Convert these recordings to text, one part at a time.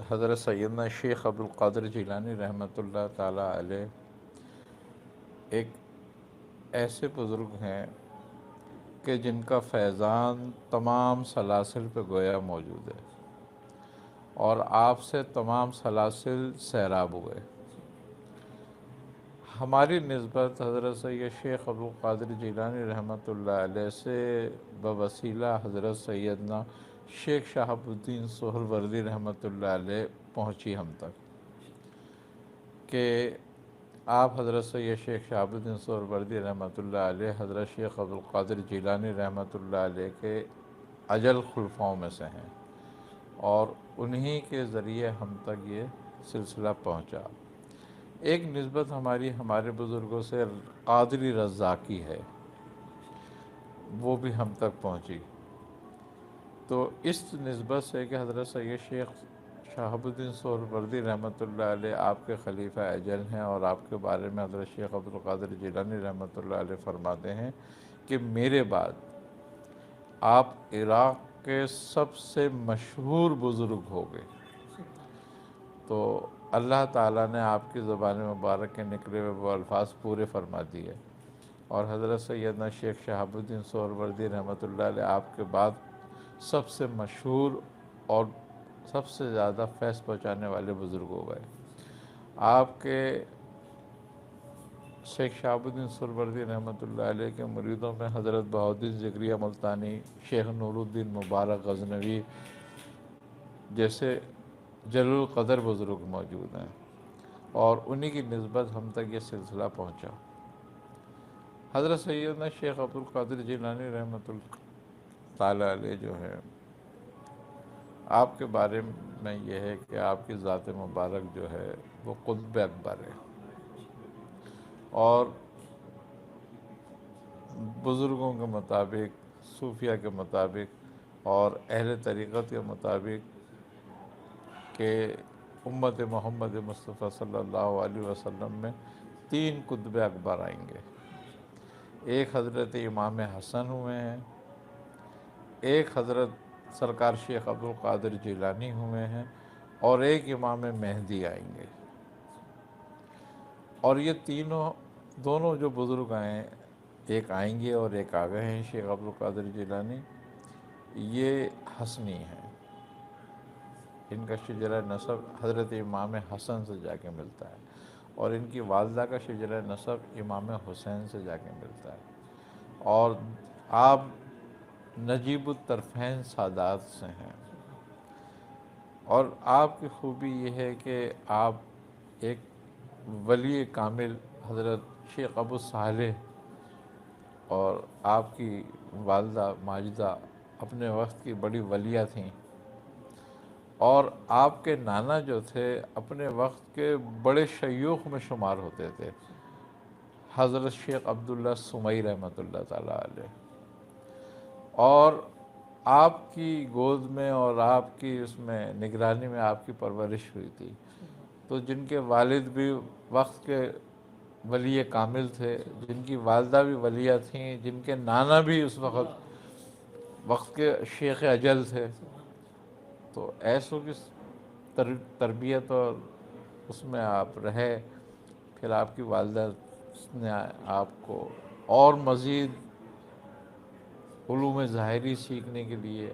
حضرت سیدنا شیخ عبدالقادر جیلانی رحمۃ اللہ تعالی علیہ ایک ایسے بزرگ ہیں کہ جن کا فیضان تمام سلاسل پہ گویا موجود ہے، اور آپ سے تمام سلاسل سیراب ہوئے۔ ہماری نسبت حضرت سید شیخ عبدالقادر جیلانی رحمۃ اللہ علیہ سے بوسیلہ حضرت سیدنا شیخ شہاب الدین سہروردی رحمۃ اللہ علیہ پہنچی ہم تک، کہ آپ حضرت سید شیخ شہاب الدین سہروردی رحمۃ اللہ علیہ حضرت شیخ عبدالقادر جیلانی رحمۃ اللہ علیہ کے اجل خلفاؤں میں سے ہیں، اور انہی کے ذریعے ہم تک یہ سلسلہ پہنچا۔ ایک نسبت ہمارے بزرگوں سے قادری رزاقی ہے، وہ بھی ہم تک پہنچی۔ تو اس نسبت سے کہ حضرت سید شیخ شہاب الدین سہروردی رحمۃ اللہ علیہ آپ کے خلیفہ اجل ہیں، اور آپ کے بارے میں حضرت شیخ عبدالقادر جیلانی رحمۃ اللہ علیہ فرماتے ہیں کہ میرے بعد آپ عراق کے سب سے مشہور بزرگ ہو گئے۔ تو اللہ تعالیٰ نے آپ کی زبان مبارک کے نکلے ہوئے وہ الفاظ پورے فرما دیے، اور حضرت سیدنا شیخ شہاب الدین سہروردی رحمۃ اللہ علیہ آپ کے بعد سب سے مشہور اور سب سے زیادہ فیض پہنچانے والے بزرگ ہو گئے۔ آپ کے شیخ شہاب الدین سہروردی رحمۃ اللہ علیہ کے مریدوں میں حضرت بہاؤالدین ذکریہ ملتانی، شیخ نور الدین مبارک غزنوی جیسے جلیل القدر بزرگ موجود ہیں، اور انہی کی نسبت ہم تک یہ سلسلہ پہنچا۔ حضرت سیدنا شیخ عبدالقادر جیلانی رحمۃ اللہ تعالی علیہ جو ہے، آپ کے بارے میں یہ ہے کہ آپ کی ذات مبارک جو ہے وہ قطب اکبر ہے، اور بزرگوں کے مطابق، صوفیہ کے مطابق اور اہل طریقت کے مطابق کہ امت محمد مصطفیٰ صلی اللہ علیہ وسلم میں 3 قطب اکبر آئیں گے۔ ایک حضرت امام حسن ہوئے ہیں، ایک حضرت سرکار شیخ عبدالقادر جیلانی ہوئے ہیں، اور ایک امام مہدی آئیں گے۔ اور یہ دونوں جو بزرگ آئے، ایک آئیں گے اور ایک آ گئے ہیں شیخ عبدالقادر جیلانی، یہ حسنی ہیں۔ ان کا شجرہ نسب حضرت امام حسن سے جا کے ملتا ہے، اور ان کی والدہ کا شجرہ نسب امام حسین سے جا کے ملتا ہے، اور آپ نجیب الطرفین سادات سے ہیں۔ اور آپ کی خوبی یہ ہے کہ آپ ایک ولی کامل حضرت شیخ ابو صالح، اور آپ کی والدہ ماجدہ اپنے وقت کی بڑی ولیہ تھیں، اور آپ کے نانا جو تھے اپنے وقت کے بڑے شیوخ میں شمار ہوتے تھے، حضرت شیخ عبداللہ سمئی رحمۃ اللہ تعالی علیہ۔ اور آپ کی گود میں اور آپ کی اس میں نگرانی میں آپ کی پرورش ہوئی تھی، تو جن کے والد بھی وقت کے ولی کامل تھے، جن کی والدہ بھی ولیہ تھیں، جن کے نانا بھی اس وقت کے شیخ اجل تھے، تو ایسوں کی تربیت اور اس میں آپ رہے۔ پھر آپ کی والدہ نے آپ کو اور مزید علوم ظاہری سیکھنے کے لیے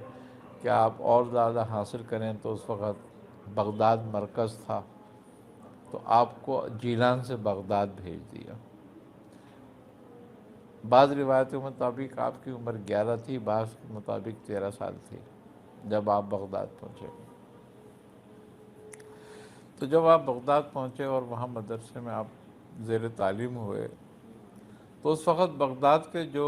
کہ آپ اور زیادہ حاصل کریں، تو اس وقت بغداد مرکز تھا، تو آپ کو جیلان سے بغداد بھیج دیا۔ بعض روایتوں کے مطابق آپ کی عمر 11 تھی، بعض کے مطابق 13 سال تھی جب آپ بغداد پہنچے۔ تو جب آپ بغداد پہنچے اور وہاں مدرسے میں آپ زیر تعلیم ہوئے، تو اس وقت بغداد کے جو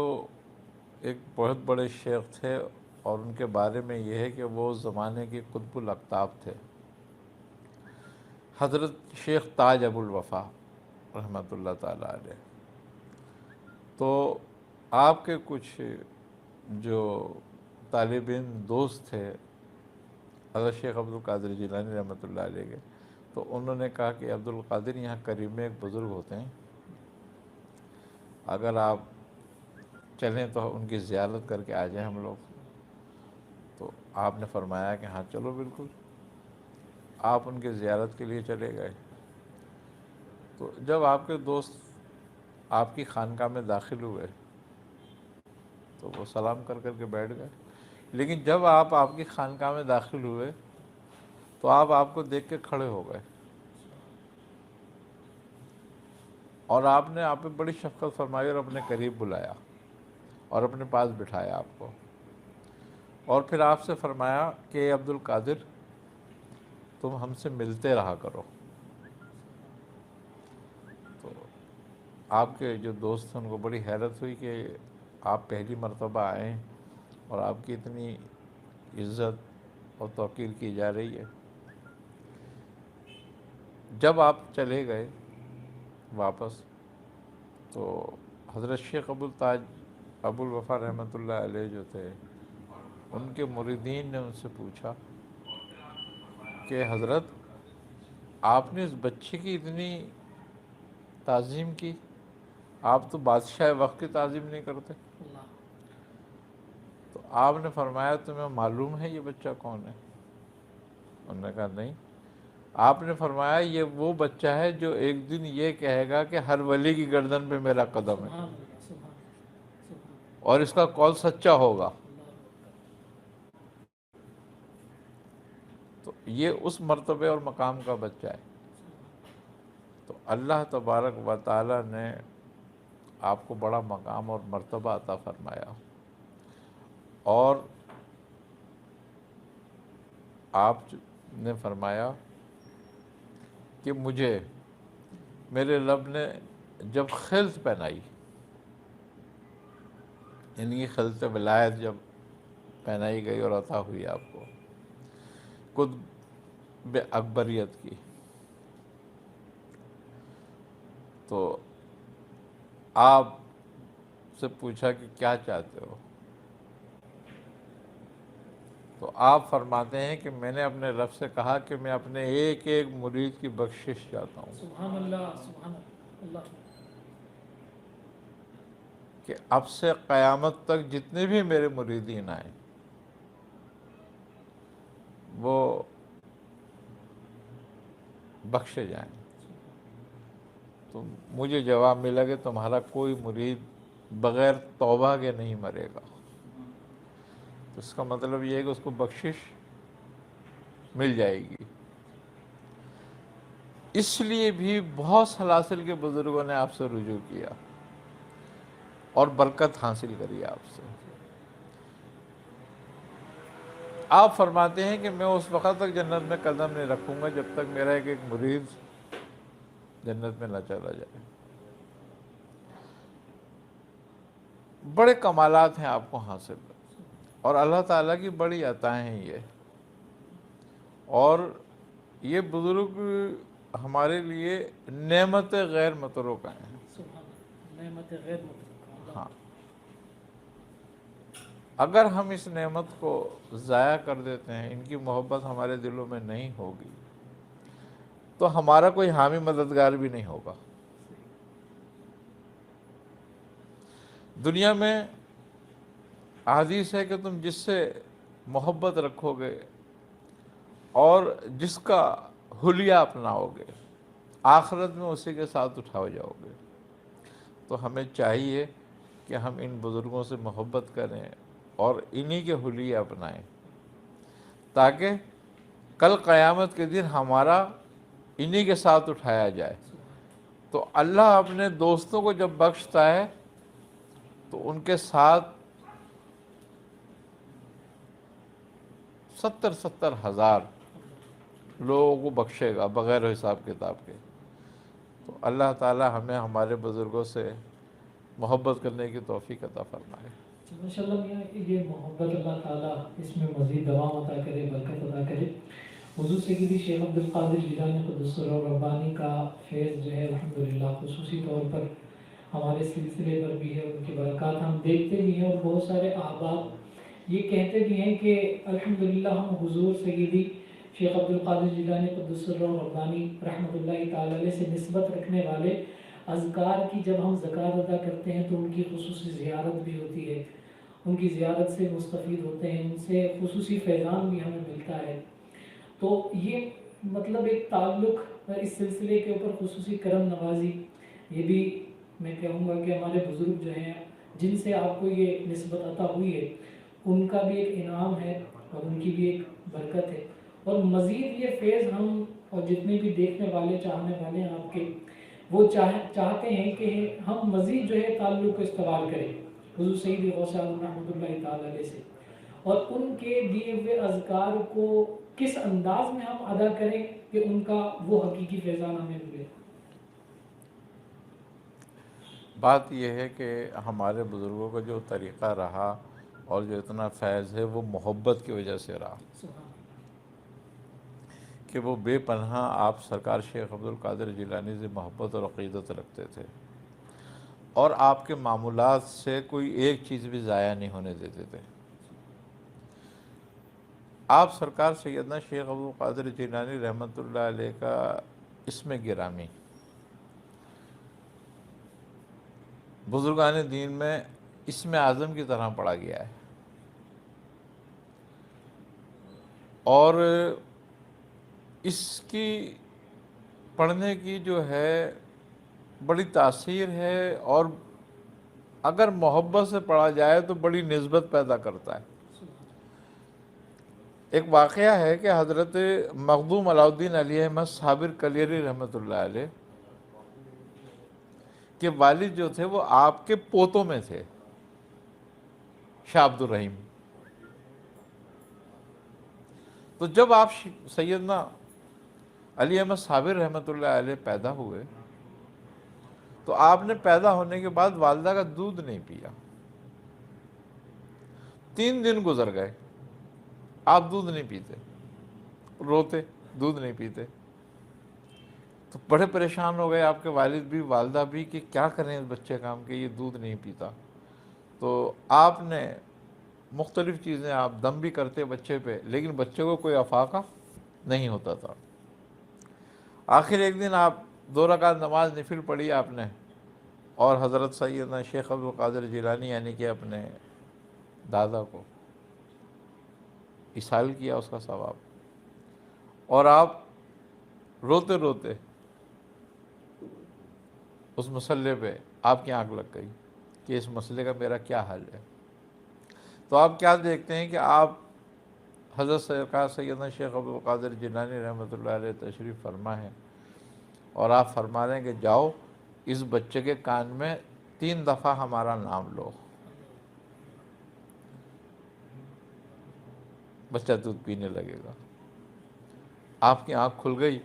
ایک بہت بڑے شیخ تھے، اور ان کے بارے میں یہ ہے کہ وہ زمانے کے قطب الاقطاب تھے، حضرت شیخ تاج ابو الوفا رحمۃ اللہ تعالی علیہ۔ تو آپ کے کچھ جو طالب علم دوست تھے حضرت شیخ عبدالقادر جیلانی رحمۃ اللہ علیہ کے، تو انہوں نے کہا کہ عبدالقادر یہاں قریب میں ایک بزرگ ہوتے ہیں، اگر آپ چلیں تو ان کی زیارت کر کے آ جائیں ہم لوگ۔ تو آپ نے فرمایا کہ ہاں چلو بالکل۔ آپ ان کے زیارت کے لیے چلے گئے، تو جب آپ کے دوست آپ کی خانقاہ میں داخل ہوئے تو وہ سلام کر کر کے بیٹھ گئے، لیکن جب آپ کی خانقاہ میں داخل ہوئے تو آپ کو دیکھ کے کھڑے ہو گئے، اور آپ نے آپ پہ بڑی شفقت فرمائی اور اپنے قریب بلایا اور اپنے پاس بٹھایا آپ کو، اور پھر آپ سے فرمایا کہ اے عبد القادر تم ہم سے ملتے رہا کرو۔ تو آپ کے جو دوست ہیں ان کو بڑی حیرت ہوئی کہ آپ پہلی مرتبہ آئے اور آپ کی اتنی عزت اور توقیر کی جا رہی ہے۔ جب آپ چلے گئے واپس تو حضرت شیخ ابو الوفا رحمۃ اللہ علیہ جو تھے، ان کے مریدین نے ان سے پوچھا کہ حضرت آپ نے اس بچے کی اتنی تعظیم کی، آپ تو بادشاہ وقت کی تعظیم نہیں کرتے۔ تو آپ نے فرمایا تمہیں معلوم ہے یہ بچہ کون ہے؟ انہوں نے کہا نہیں۔ آپ نے فرمایا یہ وہ بچہ ہے جو ایک دن یہ کہے گا کہ ہر ولی کی گردن پہ میرا قدم ہے، اور اس کا قول سچا ہوگا۔ تو یہ اس مرتبے اور مقام کا بچہ ہے۔ تو اللہ تبارک و تعالی نے آپ کو بڑا مقام اور مرتبہ عطا فرمایا، اور آپ نے فرمایا کہ مجھے میرے رب نے جب خلط پہنائی، یعنی خلط ولایت جب پہنائی گئی اور عطا ہوئی آپ کو قطب اکبریت کی، تو آپ سے پوچھا کہ کیا چاہتے ہو؟ تو آپ فرماتے ہیں کہ میں نے اپنے رب سے کہا کہ میں اپنے ایک ایک مرید کی بخشش چاہتا ہوں، سبحان اللہ، سبحان اللہ، کہ اب سے قیامت تک جتنے بھی میرے مریدین آئیں وہ بخشے جائیں۔ تو مجھے جواب ملا کہ تمہارا کوئی مرید بغیر توبہ کے نہیں مرے گا۔ تو اس کا مطلب یہ ہے کہ اس کو بخشش مل جائے گی۔ اس لیے بھی بہت سلاسل کے بزرگوں نے آپ سے رجوع کیا اور برکت حاصل کری آپ سے۔ آپ فرماتے ہیں کہ میں اس وقت تک جنت میں قدم نہیں رکھوں گا جب تک میرا ایک ایک مرید جنت میں نہ چلا جائے۔ بڑے کمالات ہیں آپ کو حاصل، اور اللہ تعالیٰ کی بڑی عطائیں ہیں یہ، اور یہ بزرگ ہمارے لیے نعمت غیر متروکہ ہیں۔ نعمت غیر متروکہ۔ ہاں، اگر ہم اس نعمت کو ضائع کر دیتے ہیں، ان کی محبت ہمارے دلوں میں نہیں ہوگی، تو ہمارا کوئی حامی مددگار بھی نہیں ہوگا۔ دنیا میں حدیث ہے کہ تم جس سے محبت رکھو گے اور جس کا حلیہ اپناؤ گے، آخرت میں اسی کے ساتھ اٹھاؤ جاؤ گے۔ تو ہمیں چاہیے کہ ہم ان بزرگوں سے محبت کریں اور انہی کے حلیے اپنائیں، تاکہ کل قیامت کے دن ہمارا انہی کے ساتھ اٹھایا جائے۔ تو اللہ اپنے دوستوں کو جب بخشتا ہے تو ان کے ساتھ 70 ہزار لوگوں کو بخشے گا بغیر حساب کتاب کے۔ تو اللہ تعالی ہمیں ہمارے بزرگوں سے محبت کرنے کی توفیق عطا فرمائے۔ ماشاءاللہ میاں یہ محبت اللہ تعالیٰ اس میں مزید دوام عطا کرے، برکت عطا کرے۔ حضور سیدی شیخ عبد القادر جیلانی قدس سرہ ربانی کا فیض جو ہے الحمدللہ خصوصی طور پر ہمارے سلسلے پر بھی ہے، ان کی برکات ہم دیکھتے بھی ہیں، اور بہت سارے احباب یہ کہتے بھی ہیں کہ الحمدللہ ہم حضور سیدی شیخ عبد القادر جیلانی قدس سرہ ربانی رحمۃ اللہ تعالی علیہ سے نسبت رکھنے والے اذکار کی جب ہم زکوٰۃ ادا کرتے ہیں تو ان کی خصوصی زیارت بھی ہوتی ہے، ان کی زیارت سے مستفید ہوتے ہیں، ان سے خصوصی فیضان بھی ہمیں ملتا ہے۔ تو یہ مطلب ایک تعلق اس سلسلے کے اوپر خصوصی کرم نوازی، یہ بھی میں کہوں گا کہ ہمارے بزرگ جو ہیں جن سے آپ کو یہ نسبت عطا ہوئی ہے ان کا بھی ایک انعام ہے اور ان کی بھی ایک برکت ہے، اور مزید یہ فیض ہم اور جتنے بھی دیکھنے والے چاہنے والے ہیں آپ کے، وہ چاہتے ہیں کہ ہم مزید جو ہے تعلق کو استوار کریں حضور سید غوث اعظم رحمۃ اللہ تعالی علیہ سے، اور ان کے دیے ہوئے اذکار کو کس انداز میں ہم ادا کریں کہ ان کا وہ حقیقی فیضان ہمیں ملے۔ بات یہ ہے کہ ہمارے بزرگوں کا جو طریقہ رہا اور جو اتنا فیض ہے وہ محبت کی وجہ سے رہا، سبحان کہ وہ بے پناہ آپ سرکار شیخ عبد القادر جیلانی سے محبت اور عقیدت رکھتے تھے، اور آپ کے معمولات سے کوئی ایک چیز بھی ضائع نہیں ہونے دیتے تھے۔ آپ سرکار سیدنا شیخ عبد القادر جیلانی رحمۃ اللہ علیہ کا اسم گرامی بزرگان دین میں اسم اعظم کی طرح پڑھا گیا ہے، اور اس کی پڑھنے کی جو ہے بڑی تاثیر ہے، اور اگر محبت سے پڑھا جائے تو بڑی نسبت پیدا کرتا ہے۔ ایک واقعہ ہے کہ حضرت مخدوم علاء الدین علی احمد صابر کلیری رحمۃ اللہ علیہ کے والد جو تھے وہ آپ کے پوتوں میں تھے، شاہ عبد الرحیم۔ تو جب آپ سیدنا علی احمد صابر رحمۃ اللہ علیہ پیدا ہوئے تو آپ نے پیدا ہونے کے بعد والدہ کا دودھ نہیں پیا، 3 دن گزر گئے، آپ دودھ نہیں پیتے، روتے، دودھ نہیں پیتے۔ تو بڑے پریشان ہو گئے آپ کے والد بھی والدہ بھی کہ کیا کریں اس بچے کا ہم کہ یہ دودھ نہیں پیتا۔ تو آپ نے مختلف چیزیں، آپ دم بھی کرتے بچے پہ، لیکن بچے کو کوئی افاقہ نہیں ہوتا تھا۔ آخر ایک دن آپ 2 رکعت نماز نفل پڑھی آپ نے، اور حضرت سیدنا شیخ عبد القادر جیلانی یعنی کہ اپنے دادا کو اصال کیا اس کا ثواب، اور آپ روتے روتے اس مسئلے پہ آپ کی آنکھ لگ گئی کہ اس مسئلے کا میرا کیا حل ہے۔ تو آپ کیا دیکھتے ہیں کہ آپ حضرت سرکار سیدنا شیخ عبد القادر جیلانی رحمۃ اللہ علیہ تشریف فرما ہے، اور آپ فرما رہے ہیں کہ جاؤ اس بچے کے کان میں 3 دفعہ ہمارا نام لو، بچہ دودھ پینے لگے گا۔ آپ کی آنکھ کھل گئی،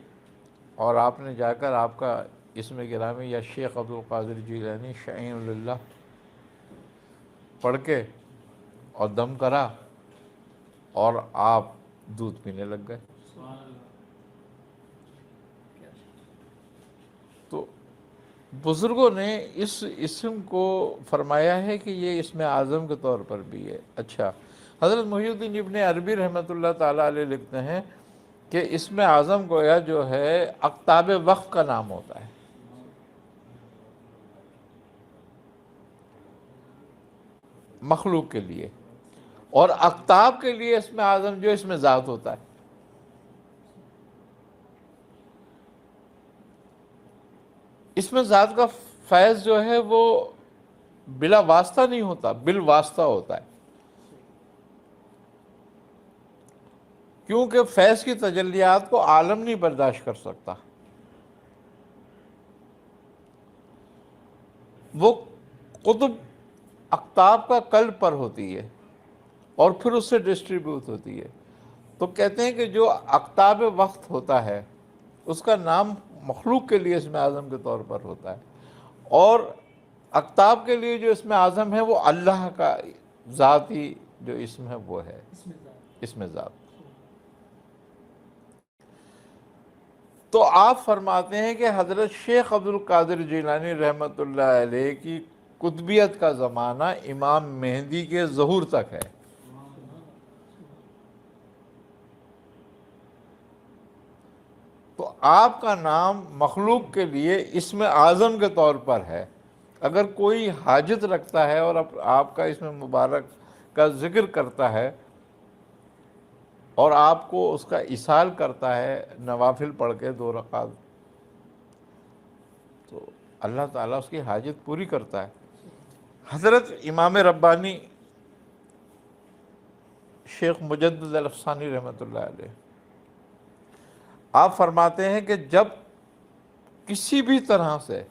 اور آپ نے جا کر آپ کا اسم گرامی یا شیخ عبد القادر جیلانی شعین اللہ پڑھ کے اور دم کرا، اور آپ دودھ پینے لگ گئے۔ تو بزرگوں نے اس اسم کو فرمایا ہے کہ یہ اسم اعظم کے طور پر بھی ہے۔ اچھا، حضرت محی الدین ابن عربی رحمۃ اللہ تعالیٰ علیہ لکھتے ہیں کہ اسم اعظم گویا جو ہے اقطاب وقت کا نام ہوتا ہے۔ مخلوق کے لیے، اور اقطاب کے لیے اسم اعظم جو اسم ذات ہوتا ہے۔ اسم ذات کا فیض جو ہے وہ بلا واسطہ نہیں ہوتا، بالواسطہ ہوتا ہے، کیونکہ فیض کی تجلیات کو عالم نہیں برداشت کر سکتا، وہ قطب اقطاب کا قلب پر ہوتی ہے اور پھر اس سے ڈسٹریبیوٹ ہوتی ہے۔ تو کہتے ہیں کہ جو اقطاب وقت ہوتا ہے اس کا نام مخلوق کے لیے اسم اعظم کے طور پر ہوتا ہے، اور اقطاب کے لیے جو اسم اعظم ہے وہ اللہ کا ذاتی جو اسم ہے وہ ہے اسم ذات۔ تو آپ فرماتے ہیں کہ حضرت شیخ عبد القادر جیلانی رحمۃ اللہ علیہ کی قطبیت کا زمانہ امام مہدی کے ظہور تک ہے۔ تو آپ کا نام مخلوق کے لیے اسم اعظم کے طور پر ہے۔ اگر کوئی حاجت رکھتا ہے اور آپ کا اسم مبارک کا ذکر کرتا ہے اور آپ کو اس کا ایصال کرتا ہے نوافل پڑھ کے 2 رکعت، تو اللہ تعالیٰ اس کی حاجت پوری کرتا ہے۔ حضرت امام ربانی شیخ مجدد الافسانی رحمۃ اللہ علیہ، آپ فرماتے ہیں کہ جب کسی بھی طرح سے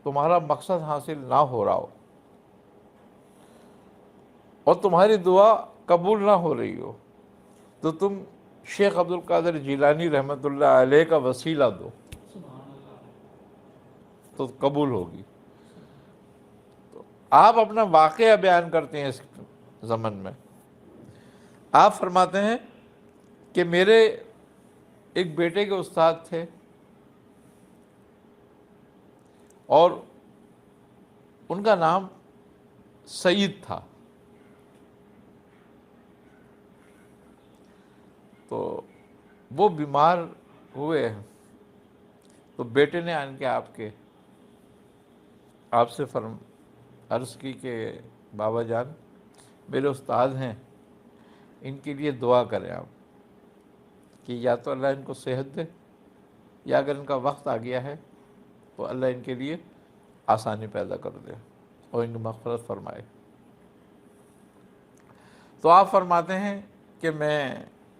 تمہارا مقصد حاصل نہ ہو رہا ہو اور تمہاری دعا قبول نہ ہو رہی ہو، تو تم شیخ عبد القادر جیلانی رحمۃ اللہ علیہ کا وسیلہ دو تو قبول ہوگی۔ تو آپ اپنا واقعہ بیان کرتے ہیں اس زمن میں، آپ فرماتے ہیں کہ میرے ایک بیٹے کے استاد تھے اور ان کا نام سعید تھا، تو وہ بیمار ہوئے، تو بیٹے نے آن کے آپ سے عرض کی کہ بابا جان میرے استاد ہیں، ان کے لیے دعا کریں آپ کہ یا تو اللہ ان کو صحت دے، یا اگر ان کا وقت آ گیا ہے تو اللہ ان کے لیے آسانی پیدا کر دے اور ان کی مغفرت فرمائے۔ تو آپ فرماتے ہیں کہ میں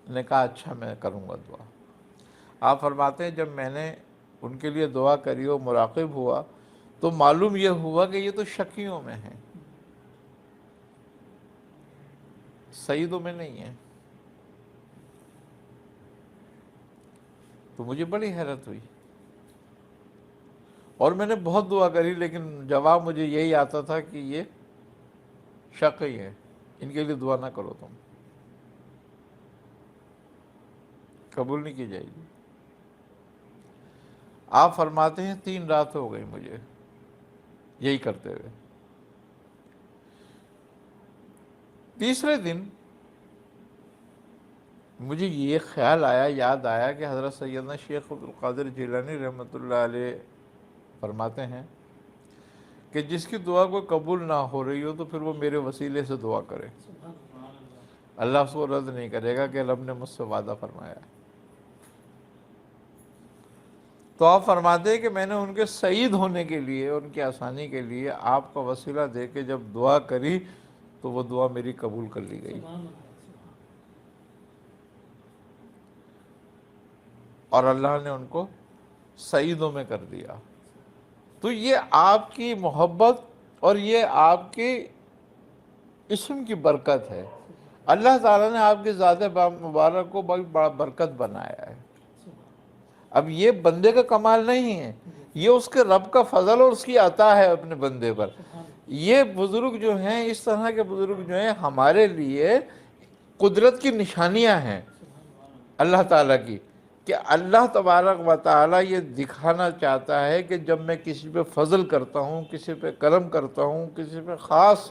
نے کہا اچھا میں کروں گا دعا۔ آپ فرماتے ہیں جب میں نے ان کے لیے دعا کری اور مراقب ہوا تو معلوم یہ ہوا کہ یہ تو شکیوں میں ہیں، سعیدوں میں نہیں ہیں۔ تو مجھے بڑی حیرت ہوئی اور میں نے بہت دعا کری، لیکن جواب مجھے یہی آتا تھا کہ یہ شقی ہیں، ان کے لیے دعا نہ کرو، تم قبول نہیں کی جائے گی۔ آپ فرماتے ہیں 3 رات ہو گئی مجھے یہی کرتے ہوئے۔ تیسرے دن مجھے یہ خیال آیا، یاد آیا کہ حضرت سیدنا شیخ عبد القادر جیلانی رحمۃ اللہ علیہ فرماتے ہیں کہ جس کی دعا کوئی قبول نہ ہو رہی ہو تو پھر وہ میرے وسیلے سے دعا کرے، اللہ اس کو رد نہیں کرے گا کہ رب نے مجھ سے وعدہ فرمایا ہے۔ تو آپ فرماتے ہیں کہ میں نے ان کے سعید ہونے کے لیے، ان کی آسانی کے لیے آپ کا وسیلہ دے کے جب دعا کری تو وہ دعا میری قبول کر لی گئی اور اللہ نے ان کو سعیدوں میں کر دیا۔ تو یہ آپ کی محبت اور یہ آپ کی اسم کی برکت ہے۔ اللہ تعالیٰ نے آپ کی ذات مبارک کو بڑا برکت بنایا ہے۔ اب یہ بندے کا کمال نہیں ہے، یہ اس کے رب کا فضل اور اس کی عطا ہے اپنے بندے پر۔ یہ بزرگ جو ہیں، اس طرح کے بزرگ جو ہیں، ہمارے لیے قدرت کی نشانیاں ہیں اللہ تعالیٰ کی، کہ اللہ تبارک و تعالیٰ یہ دکھانا چاہتا ہے کہ جب میں کسی پہ فضل کرتا ہوں، کسی پہ کرم کرتا ہوں، کسی پہ خاص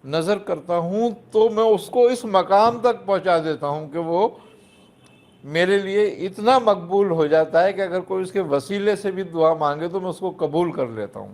نظر کرتا ہوں، تو میں اس کو اس مقام تک پہنچا دیتا ہوں کہ وہ میرے لیے اتنا مقبول ہو جاتا ہے کہ اگر کوئی اس کے وسیلے سے بھی دعا مانگے تو میں اس کو قبول کر لیتا ہوں۔